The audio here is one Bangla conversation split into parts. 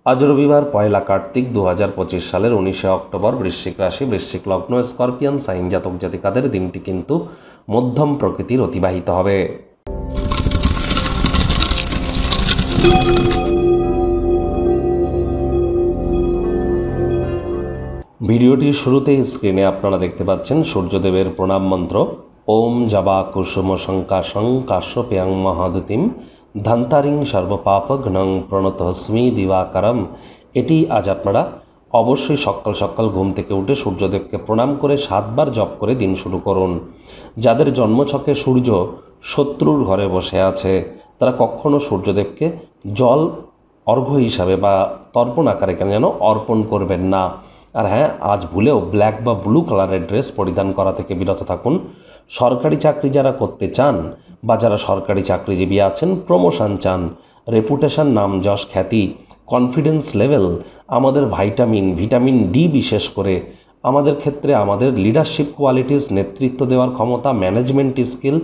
আজ রবিবার পয়লা কার্তিক 2025 সালের 19শে অক্টোবর। বৃশ্চিক রাশি, বৃশ্চিক লগ্ন, স্করপিয়ান সাইন জাতক জাতিকাদের দিনটি কিন্তু মধ্যম প্রকৃতির অতিবাহিত হবে। ভিডিওটির শুরুতেই স্ক্রিনে আপনারা দেখতে পাচ্ছেন সূর্যদেবের প্রণাম মন্ত্র। ওম জবা কুসুম শঙ্কাশং কাশ্যপেয়ং মহাদুতিম ধান্তারিং সর্বপাপঘ্নং প্রণতস্মি দিবাকরম। এটি আজ আপনারা অবশ্যই সকাল সকাল ঘুম থেকে উঠে সূর্যদেবকে প্রণাম করে 7 বার জপ করে দিন শুরু করুন। যাদের জন্মছকে সূর্য শত্রুর ঘরে বসে আছে তারা কখনো সূর্যদেবকে জল অর্ঘ্য হিসাবে বা তর্পণ আকারে কেন যেন অর্পণ করবেন না। আর হ্যাঁ, আজ ভুলেও ব্ল্যাক বা ব্লু কালারের ড্রেস পরিধান করা থেকে বিরত থাকুন। সরকারি চাকরি যারা করতে চান বা যারা সরকারি চাকরিজীবী আছেন, প্রমোশন চান, রেপুটেশন, নাম যশ, খ্যাতি, কনফিডেন্স লেভেল, আমাদের ভিটামিন ডি বিশেষ করে আমাদের ক্ষেত্রে আমাদের লিডারশিপ কোয়ালিটিস, নেতৃত্ব দেওয়ার ক্ষমতা, ম্যানেজমেন্ট স্কিল,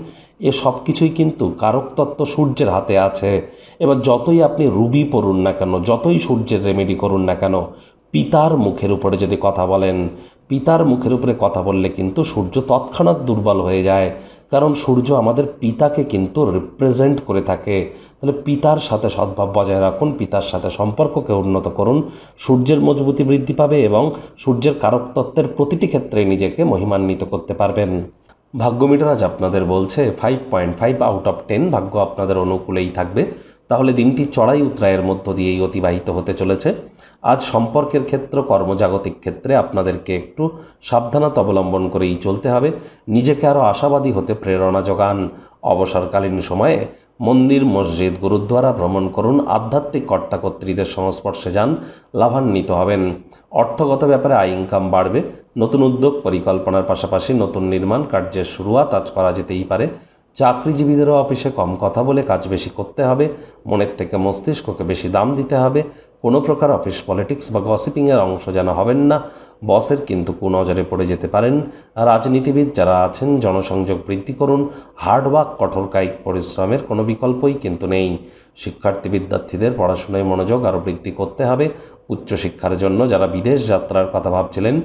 এ সব কিছুই কিন্তু কারকতত্ত্ব সূর্যের হাতে আছে। এবার যতই আপনি রুবি পড়ুন না কেন, যতই সূর্যের রেমেডি করুন না কেন, পিতার মুখের উপরে যদি কথা বলেন, পিতার মুখের উপরে কথা বললে কিন্তু সূর্য তৎক্ষণাৎ দুর্বল হয়ে যায়। কারণ সূর্য আমাদের পিতাকে কিন্তু রিপ্রেজেন্ট করে থাকে। তাহলে পিতার সাথে সদ্ভাব বজায় রাখুন, পিতার সাথে সম্পর্ককে উন্নত করুন, সূর্যের মজবুতি বৃদ্ধি পাবে এবং সূর্যের কারকতত্ত্বের প্রতিটি ক্ষেত্রে নিজেকে মহিমান্বিত করতে পারবেন। ভাগ্য মিটার আজ আপনাদের বলছে 5.5 আউট অফ 10 ভাগ্য আপনাদের অনুকূলেই থাকবে। তাহলে দিনটি চড়াই উতরাইয়ের মধ্য দিয়েই অতিবাহিত হতে চলেছে। আজ সম্পর্কের ক্ষেত্র, কর্মজাগতিক ক্ষেত্রে আপনাদেরকে একটু সাবধানতা অবলম্বন করেই চলতে হবে। নিজেকে আরও আশাবাদী হতে প্রেরণা যোগান। অবসরকালীন সময়ে মন্দির, মসজিদ, গুরুদ্বারা ভ্রমণ করুন, আধ্যাত্মিক কর্তাকর্ত্রীদের সংস্পর্শে যান, লাভান্বিত হবেন। অর্থগত ব্যাপারে আয় ইনকাম বাড়বে। নতুন উদ্যোগ পরিকল্পনার পাশাপাশি নতুন নির্মাণ কার্যের শুরুয়াত আজ করা যেতেই পারে। চাকরিজীবীদেরও অফিসে কম কথা বলে কাজ বেশি করতে হবে, মনের থেকে মস্তিষ্ককে বেশি দাম দিতে হবে। কোনো প্রকার অফিস পলিটিক্স বা গসিপিংয়ের অংশ যেন হবেন না, বসের কিন্তু কুনজরে পড়ে যেতে পারেন। রাজনীতিবিদ যারা আছেন জনসংযোগ বৃদ্ধি করুন, হার্ডওয়ার্ক, কঠোর কায়িক পরিশ্রমের কোনো বিকল্পই কিন্তু নেই। শিক্ষার্থী বিদ্যার্থীদের পড়াশোনায় মনোযোগ আরও বৃদ্ধি করতে হবে। উচ্চশিক্ষার জন্য যারা বিদেশ যাত্রার কথা ভাবছিলেন,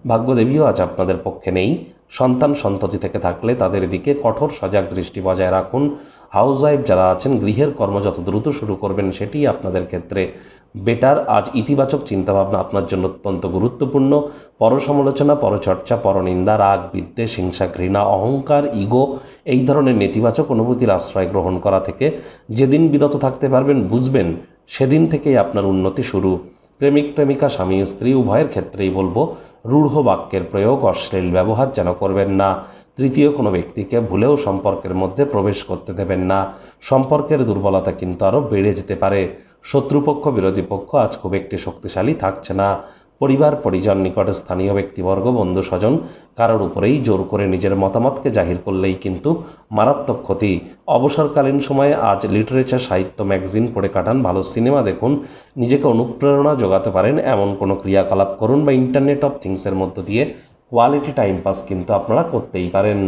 ভাগ্যদেবীও আজ আপনাদের পক্ষে নেই। সন্তান সন্ততি থেকে থাকলে তাদের দিকে কঠোর সজাগ দৃষ্টি বজায় রাখুন। হাউসওয়াইফ যারা আছেন গৃহের কর্ম যত দ্রুত শুরু করবেন সেটিই আপনাদের ক্ষেত্রে বেটার। আজ ইতিবাচক চিন্তাভাবনা আপনার জন্য অত্যন্ত গুরুত্বপূর্ণ। পরসমালোচনা, পরচর্চা, পরনিন্দা, রাগ, বিদ্বেষ, হিংসা, ঘৃণা, অহংকার, ইগো, এই ধরনের নেতিবাচক অনুভূতির আশ্রয় গ্রহণ করা থেকে যেদিন বিরত থাকতে পারবেন, বুঝবেন সেদিন থেকেই আপনার উন্নতি শুরু। প্রেমিক প্রেমিকা, স্বামী স্ত্রী উভয়ের ক্ষেত্রেই বলবো রূঢ় বাক্যের প্রয়োগ, অশ্লীল ব্যবহার যেন করবেন না। তৃতীয় কোনো ব্যক্তিকে ভুলেও সম্পর্কের মধ্যে প্রবেশ করতে দেবেন না। সম্পর্কের দুর্বলতা কিন্তু আরও বেড়ে যেতে পারে। শত্রুপক্ষ, বিরোধী পক্ষ আজ খুব একটি শক্তিশালী থাকছে না। পরিবার, পরিজন, নিকটে স্থানীয় ব্যক্তিবর্গ, বন্ধু স্বজন কারোর উপরেই জোর করে নিজের মতামতকে জাহির করলেই কিন্তু মারাত্মক ক্ষতি। অবসরকালীন সময়ে আজ লিটারেচার, সাহিত্য, ম্যাগাজিন পড়ে কাটান, ভালো সিনেমা দেখুন, নিজেকে অনুপ্রেরণা যোগাতে পারেন এমন কোনো ক্রিয়াকলাপ করুন বা ইন্টারনেট অফ থিংসের মধ্য দিয়ে কোয়ালিটি টাইম পাস কিন্তু আপনারা করতেই পারেন।